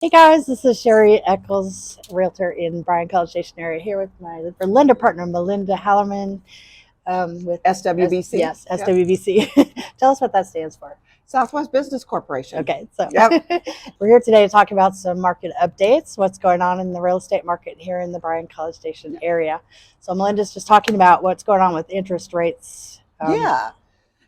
Hey guys, this is Sherri Echols, Realtor in Bryan-College Station area, here with my Linda partner, Milynda Hallermann, with SWBC. Yes, Yep. SWBC. Tell us what that stands for. Southwest Business Corporation. Okay, so Yep. we're here today to talk about some market updates, what's going on in the real estate market here in the Bryan-College Station area. So Milynda's just talking about what's going on with interest rates.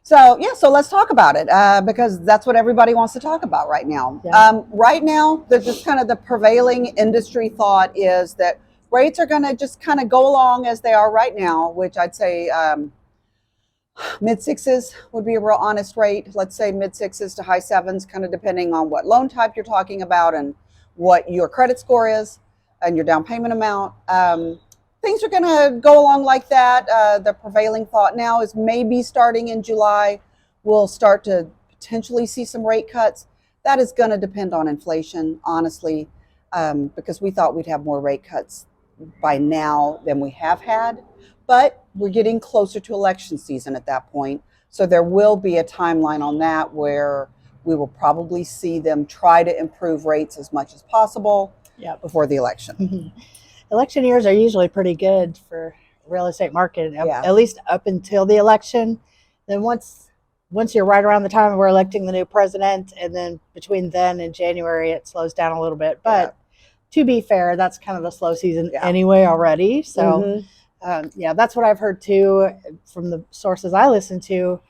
So let's talk about it because that's what everybody wants to talk about right now. Yeah. Right now, just kind of the prevailing industry thought is that rates are going to just kind of go along as they are right now, which I'd say mid sixes would be a real honest rate. Let's say mid sixes to high sevens, kind of depending on what loan type you're talking about and what your credit score is and your down payment amount. Things are going to go along like that. The prevailing thought now is maybe starting in July, we'll start to potentially see some rate cuts. That is going to depend on inflation, honestly, because we thought we'd have more rate cuts by now than we have had. But we're getting closer to election season at that point. So there will be a timeline on that where we will probably see them try to improve rates as much as possible before the election. Election years are usually pretty good for real estate market, at least up until the election. Then once you're right around the time we're electing the new president, and then between then and January, it slows down a little bit. But to be fair, that's kind of the slow season anyway already. So that's what I've heard too from the sources I listen to,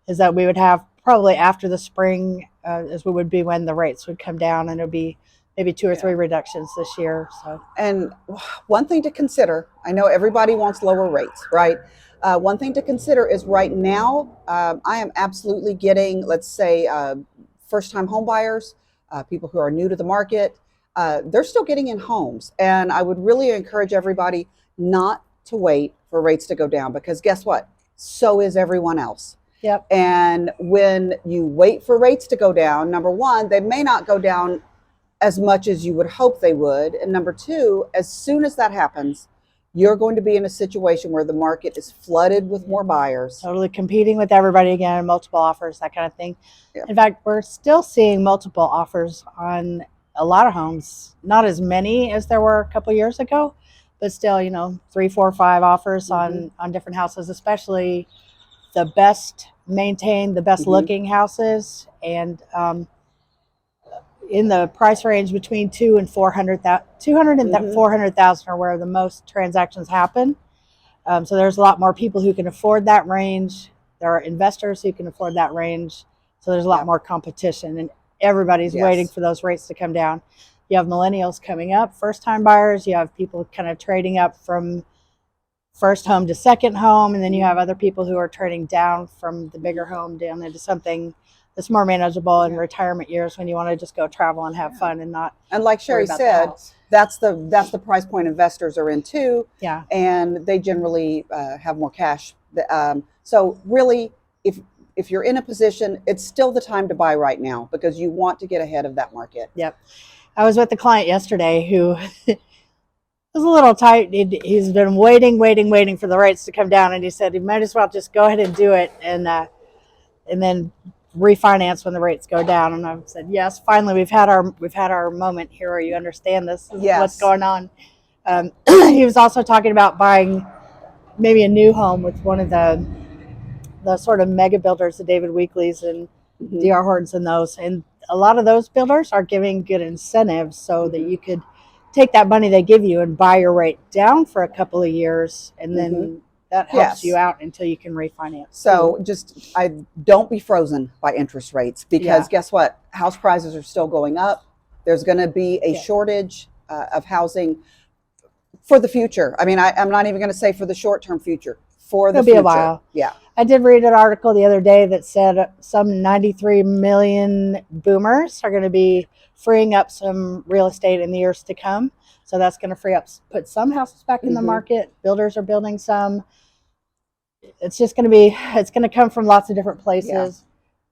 is that we would have probably after the spring, as we would be when the rates would come down, and it would be maybe 2 or 3 reductions this year. So, and one thing to consider, I know everybody wants lower rates, right? One thing to consider is right now, I am absolutely getting, let's say, first-time home buyers, people who are new to the market, they're still getting in homes. And I would really encourage everybody not to wait for rates to go down, because guess what? So is everyone else. Yep. And when you wait for rates to go down, number one, they may not go down as much as you would hope they would. And number two, as soon as that happens, you're going to be in a situation where the market is flooded with more buyers. Totally competing with everybody again, multiple offers, that kind of thing. Yeah. In fact, we're still seeing multiple offers on a lot of homes, not as many as there were a couple of years ago, but still, 3, 4, 5 offers on different houses, especially the best maintained, the best looking houses. And, in the price range between 200 and 400,000 are where the most transactions happen. So there's a lot more people who can afford that range. There are investors who can afford that range. So there's a lot more competition, and everybody's waiting for those rates to come down. You have millennials coming up, first-time buyers. You have people kind of trading up from first home to second home, and then you have other people who are trading down from the bigger home down into something that's more manageable in retirement years, when you want to just go travel and have fun and not. And like Sherri said, that's the price point investors are in too. Yeah. And they generally have more cash. So really, if you're in a position, it's still the time to buy right now, because you want to get ahead of that market. Yep. I was with a client yesterday who was a little tight. He's been waiting for the rates to come down, and he said he might as well just go ahead and do it, and then refinance when the rates go down. And I said, yes, finally we've had our moment here where you understand this is what's going on. He was also talking about buying maybe a new home with one of the sort of mega builders, the David Weekleys and D.R. Hortons and those. And a lot of those builders are giving good incentives so that you could take that money they give you and buy your rate down for a couple of years, and then that helps you out until you can refinance. So don't be frozen by interest rates, because guess what? House prices are still going up. There's going to be a shortage of housing for the future. I mean, I'm not even going to say for the short-term future. For the future. It'll be a while. Yeah. I did read an article the other day that said some 93 million boomers are going to be freeing up some real estate in the years to come. So that's going to put some houses back in the market. Builders are building some. It's just going to come from lots of different places.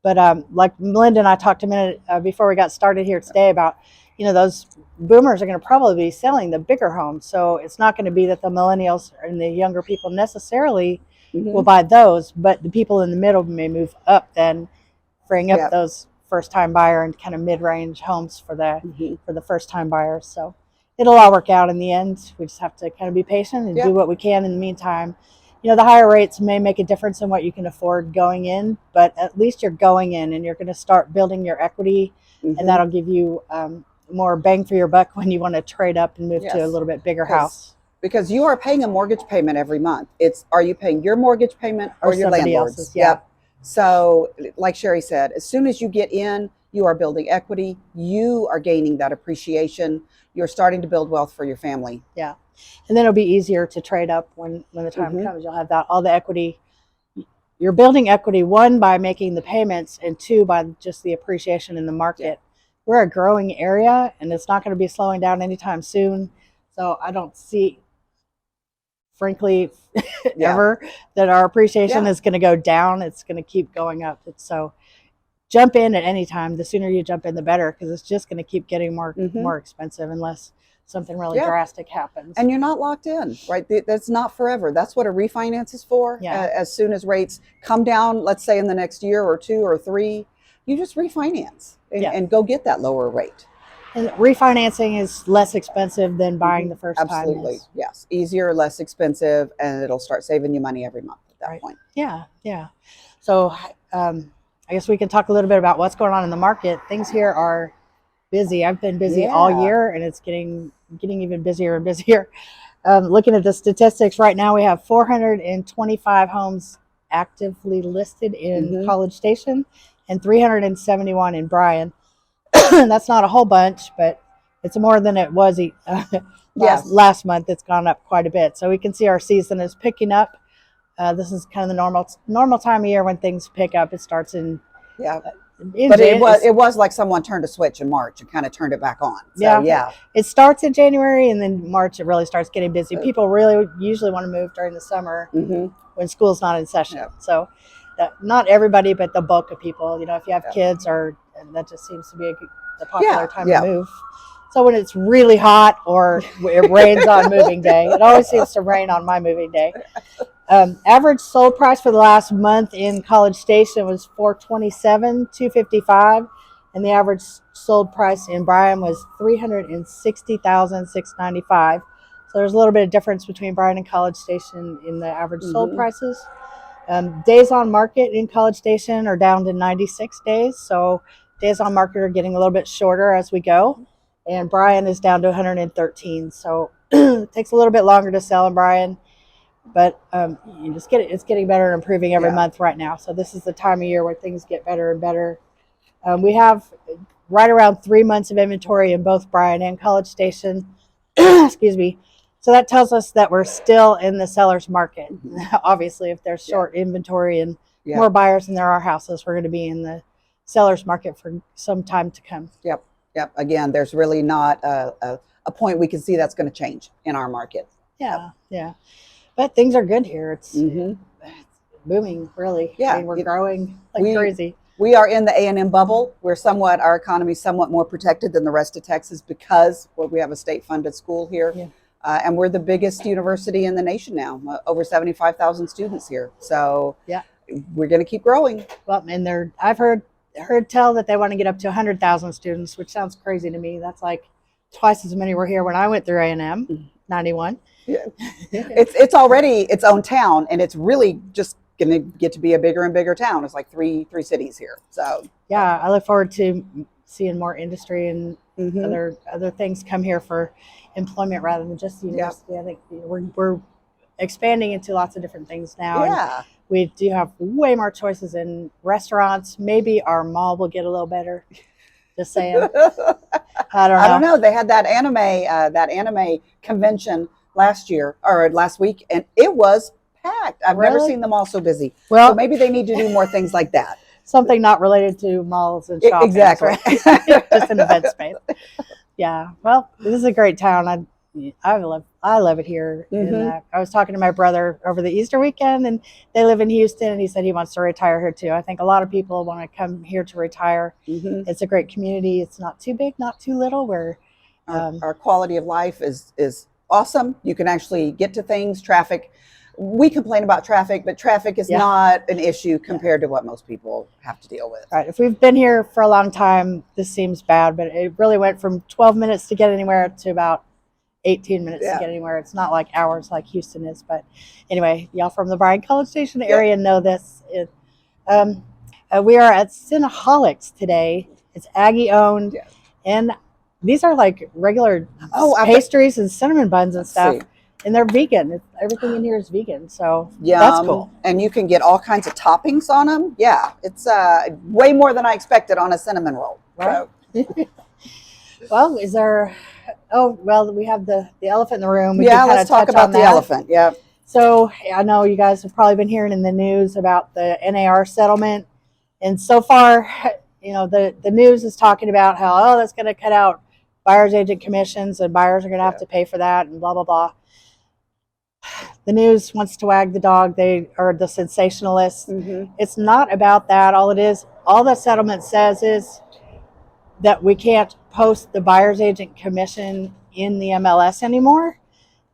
Yeah. But like Milynda and I talked a minute before we got started here today about, those boomers are going to probably be selling the bigger homes. So it's not going to be that the millennials and the younger people necessarily will buy those, but the people in the middle may move up then, freeing up those first time buyer and kind of mid-range homes for Mhm. the first time buyers. So it'll all work out in the end. We just have to kind of be patient and Yeah. do what we can in the meantime. You know, the higher rates may make a difference in what you can afford going in, but at least you're going in and you're going to start building your equity, and Mhm. that'll give you more bang for your buck when you want to trade up and move to a Yes. little bit bigger 'Cause- house. Because you are paying a mortgage payment every month. Are you paying your mortgage payment Or or your somebody landlord's? else's, yeah. Yep. So, like Sherri said, as soon as you get in, you are building equity. You are gaining that appreciation. You're starting to build wealth for your family. Yeah. And then it'll be easier to trade up when the time Mhm. comes. You'll have all the equity. You're building equity, one, by making the payments, and two, by just the appreciation in the market. Yeah. We're a growing area, and it's not going to be slowing down anytime soon. So I don't see, frankly, Yeah. ever that our appreciation Yeah. is going to go down. It's going to keep going up. So jump in at any time. The sooner you jump in, the better, because it's just going to keep getting more expensive unless something really Yeah. drastic happens. And you're not locked in, right? That's not forever. That's what a refinance is for. Yeah. As soon as rates come down, let's say in the next year or 2 or 3, you just refinance and go get that lower rate. And refinancing is less expensive than buying the first time. Absolutely. Yes. Easier, less expensive, and it'll start saving you money every month at that point. Yeah. Yeah. So I guess we can talk a little bit about what's going on in the market. Things here are busy. I've been busy all year, and it's getting even busier and busier. Looking at the statistics right now, we have 425 homes actively listed in College Station and 371 in Bryan. That's not a whole bunch, but it's more than it was last month. It's gone up quite a bit. So we can see our season is picking up. This is kind of the normal time of year when things pick up. It starts in but it was like someone turned a switch in March and kind of turned it back on. So, yeah. It starts in January, and then March it really starts getting busy. People really usually want to move during the summer when school's not in session. Yep. So not everybody, but the bulk of people. You know, if you have kids, that just seems to be the popular time to move. So when it's really hot or it rains on moving day, it always seems to rain on my moving day. Average sold price for the last month in College Station was $427,255, and the average sold price in Bryan was $360,695. So there's a little bit of difference between Bryan and College Station in the average sold prices. Days on market in College Station are down to 96 days, so days on market are getting a little bit shorter as we go, and Bryan is down to 113. So it takes a little bit longer to sell in Bryan, but it's getting better and improving every month right now. So this is the time of year where things get better and better. We have right around 3 months of inventory in both Bryan and College Station. Excuse me. So that tells us that we're still in the seller's market. Obviously, if there's short inventory and more buyers than there are houses, we're going to be in the seller's market for some time to come. Yep. Again, there's really not a point we can see that's going to change in our market. Yeah. But things are good here. It's booming, really. Yeah. I mean, we're growing like crazy. We are in the A&M bubble. Our economy is somewhat more protected than the rest of Texas because we have a state-funded school here. Yeah. And we're the biggest university in the nation now, over 75,000 students here. So we're going to keep growing. Well, and I've heard tell that they want to get up to 100,000 students, which sounds crazy to me. That's like twice as many were here when I went through A&M, 91. Yeah. It's already its own town, and it's really just going to get to be a bigger and bigger town. It's like three cities here. So yeah, I look forward to seeing more industry and other things come here for employment rather than just the university. I think we're expanding into lots of different things now. Yeah. And we do have way more choices in restaurants. Maybe our mall will get a little better. Just saying. I don't know. They had that anime convention last week, and it was packed. I've never seen them all so busy. Well, so maybe they need to do more things like that. Something not related to malls and shopping. Exactly. Right? Just an event space. Yeah. Well, this is a great town. I love it here. And, I was talking to my brother over the Easter weekend, and they live in Houston, and he said he wants to retire here too. I think a lot of people want to come here to retire. It's a great community. It's not too big, not too little. Where our quality of life is awesome. You can actually get to things. Traffic we complain about traffic, but traffic is Yeah. not an issue compared to what most people have to deal with. Right. If we've been here for a long time, this seems bad, but it really went from 12 minutes to get anywhere to about 18 minutes to get anywhere. It's not like hours like Houston is. But anyway, y'all from the Bryan-College Station area know this. We are at Cinnaholic today. It's Aggie owned. Yes. And these are like regular pastries and cinnamon buns and stuff. And they're vegan. Everything in here is vegan. So that's cool. And you can get all kinds of toppings on them. Yeah, it's way more than I expected on a cinnamon roll. Right. So. Well, is there... Oh, well, we have the elephant in the room. Let's talk about the elephant. Yeah. So I know you guys have probably been hearing in the news about the NAR settlement. And so far, the news is talking about how, that's going to cut out buyer's agent commissions and buyers are going to have to pay for that and blah, blah, blah. The news wants to wag the dog. They are the sensationalists. It's not about that. All the settlement says is that we can't post the buyer's agent commission in the MLS anymore.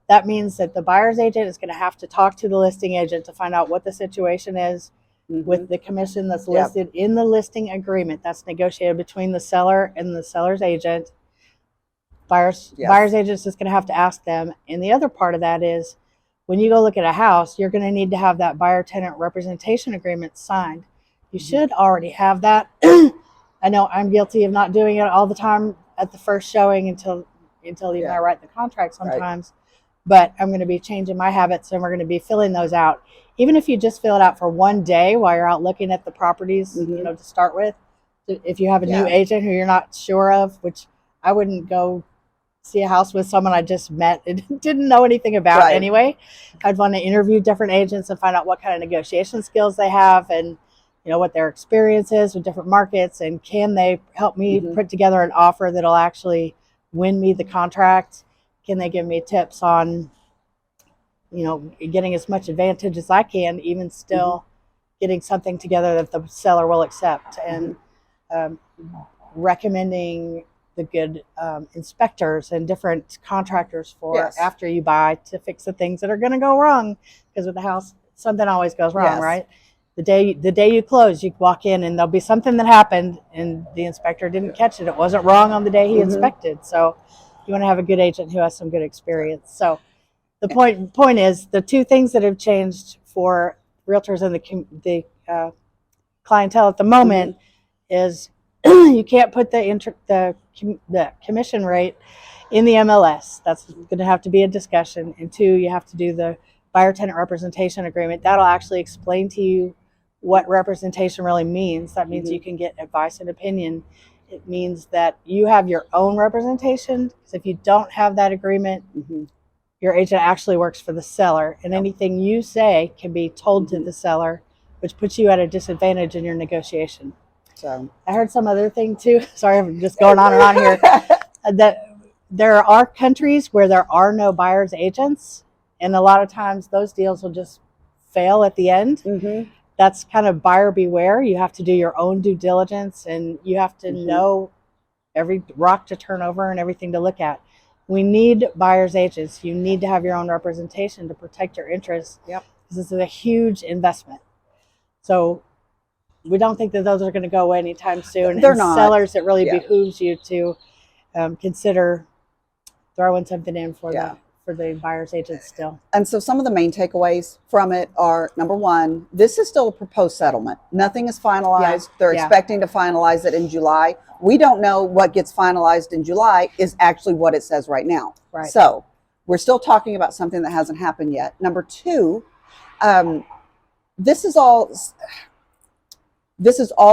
That means that the buyer's agent is going to have to talk to the listing agent to find out what the situation is with the commission that's listed in the listing agreement that's negotiated between the seller and the seller's agent. Buyer's agent is just going to have to ask them. And the other part of that is when you go look at a house, you're going to need to have that buyer tenant representation agreement signed. You should already have that. I know I'm guilty of not doing it all the time at the first showing until even I write the contract sometimes. But I'm going to be changing my habits and we're going to be filling those out. Even if you just fill it out for one day while you're out looking at the properties, to start with. If you have a new agent who you're not sure of, which I wouldn't go see a house with someone I just met and didn't know anything about anyway. I'd want to interview different agents and find out what kind of negotiation skills they have and what their experience is with different markets, and can they help me put together an offer that'll actually win me the contract? Can they give me tips on, getting as much advantage as I can, even still getting something together that the seller will accept, and recommending the good inspectors and different contractors for after you buy to fix the things that are going to go wrong, because with the house, something always goes wrong, right? The day you close, you walk in and there'll be something that happened and the inspector didn't catch it. It wasn't wrong on the day he inspected. So you want to have a good agent who has some good experience. So the point is, the two things that have changed for realtors and the clientele at the moment is you can't put the commission rate in the MLS. That's going to have to be a discussion. And two, you have to do the buyer tenant representation agreement. That'll actually explain to you what representation really means. That means you can get advice and opinion. It means that you have your own representation, because if you don't have that agreement, your agent actually works for the seller, and anything you say can be told to the seller, which puts you at a disadvantage in your negotiation. So I heard some other thing too. Sorry, I'm just going on and on here. That there are countries where there are no buyer's agents, and a lot of times those deals will just fail at the end. That's kind of buyer beware. You have to do your own due diligence, and you have to know every rock to turn over and everything to look at. We need buyer's agents. You need to have your own representation to protect your interests. Because this is a huge investment. So we don't think that those are going to go away anytime soon. They're not. Sellers, it really behooves you to consider throwing something in for the buyer's agent still. And so some of the main takeaways from it are, number one, this is still a proposed settlement. Nothing is finalized. They're expecting to finalize it in July. We don't know what gets finalized in July is actually what it says right now. So we're still talking about something that hasn't happened yet. Number two, this is all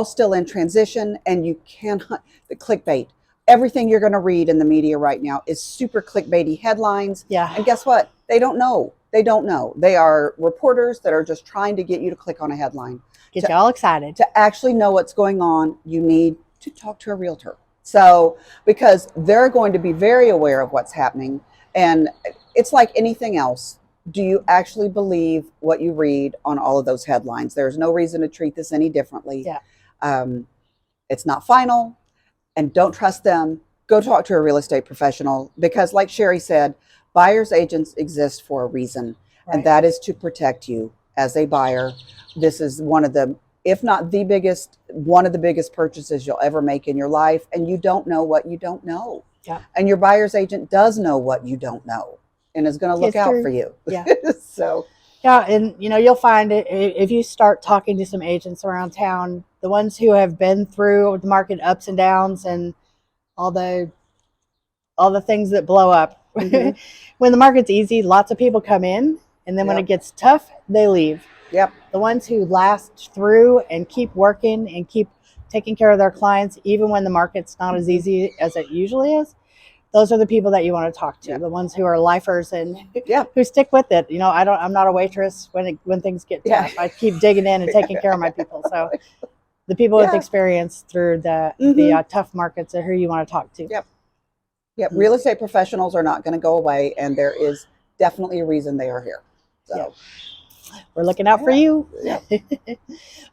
still in transition, and you cannot, the clickbait. Everything you're going to read in the media right now is super clickbaity headlines. And guess what? They don't know. They don't know. They are reporters that are just trying to get you to click on a headline. Get you all excited. To actually know what's going on, you need to talk to a realtor. So, because they're going to be very aware of what's happening. And it's like anything else. Do you actually believe what you read on all of those headlines? There's no reason to treat this any differently. It's not final. And don't trust them. Go talk to a real estate professional, because like Sherri said, buyer's agents exist for a reason. and that is to protect you as a buyer. This is one of the, if not the biggest, one of the biggest purchases you'll ever make in your life, and you don't know what you don't know. Yeah. And your buyer's agent does know what you don't know and is going to look out for you. Yeah. So yeah, and you'll find it if you start talking to some agents around town, the ones who have been through the market ups and downs and all the things that blow up. Mm-hmm. When the market's easy, lots of people come in, and then when it gets tough, they leave. Yep. The ones who last through and keep working and keep taking care of their clients, even when the market's not as easy as it usually is, those are the people that you want to talk to. Yep. The ones who are lifers and who stick with it. I'm not a waitress when things get tough. I keep digging in and taking care of my people. So the people with experience through the tough markets are who you want to talk to. Yep. Yep. Real estate professionals are not going to go away, and there is definitely a reason they are here. So we're looking out for you. Yep.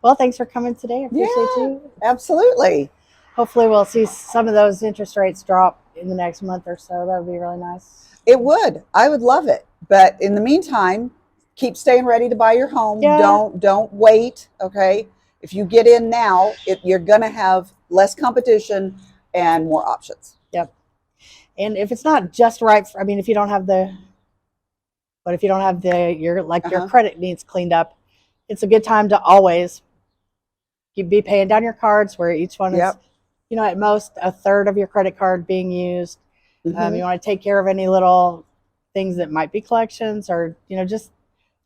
Well, thanks for coming today. I appreciate you. Absolutely. Hopefully we'll see some of those interest rates drop in the next month or so. That would be really nice. It would. I would love it. But in the meantime, keep staying ready to buy your home. Yeah. Don't wait. Okay. If you get in now, you're going to have less competition and more options. Yep. And if it's not just right, if you don't have your credit needs cleaned up, it's a good time to always be paying down your cards, where each one is, at most a third of your credit card being used. Mm-hmm. You want to take care of any little things that might be collections, or, just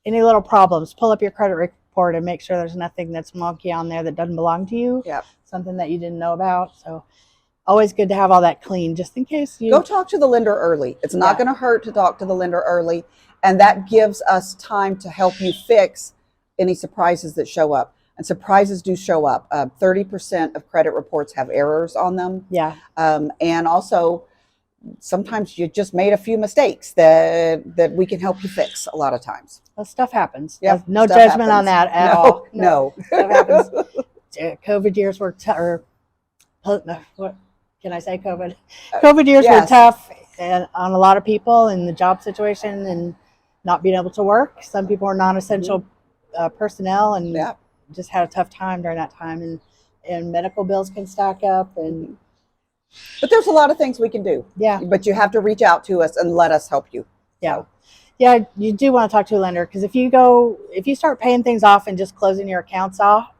any little problems. Pull up your credit report and make sure there's nothing that's wonky on there that doesn't belong to you. Yep. Something that you didn't know about. So always good to have all that clean, just in case you go talk to the lender early. It's not going to hurt to talk to the lender early, and that gives us time to help you fix any surprises that show up. And surprises do show up. 30% of credit reports have errors on them. Yeah. And also, sometimes you just made a few mistakes that we can help you fix a lot of times. Well, stuff happens. Yep, no judgment on that at all. No. Stuff happens. COVID years were what can I say? COVID years were tough and on a lot of people in the job situation and not being able to work. Some people are non-essential personnel and just had a tough time during that time, and medical bills can stack up. But there's a lot of things we can do. Yeah. But you have to reach out to us and let us help you. Yeah. So. Yeah, you do want to talk to a lender, because if you start paying things off and just closing your accounts out,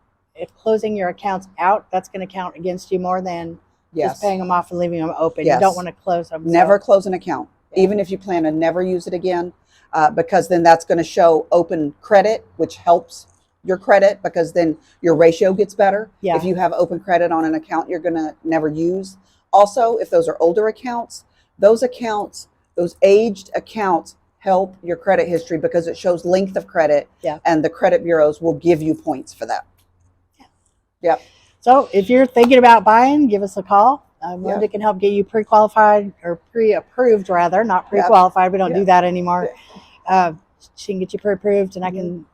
that's going to count against you more than just paying them off and leaving them open. Yes. You don't want to close them. Never close an account, even if you plan to never use it again, because then that's going to show open credit, which helps your credit, because then your ratio gets better. Yeah. If you have open credit on an account you're going to never use. Also, if those are older accounts, those aged accounts help your credit history, because it shows length of credit, and the credit bureaus will give you points for that. Yep. So if you're thinking about buying, give us a call. Milynda can help get you pre-qualified, or pre-approved rather, not pre-qualified. We don't do that anymore. She can get you pre-approved, and I can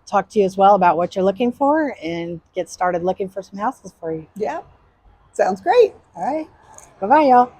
talk to you as well about what you're looking for and get started looking for some houses for you. Yeah. Sounds great. All right. Bye-bye, y'all.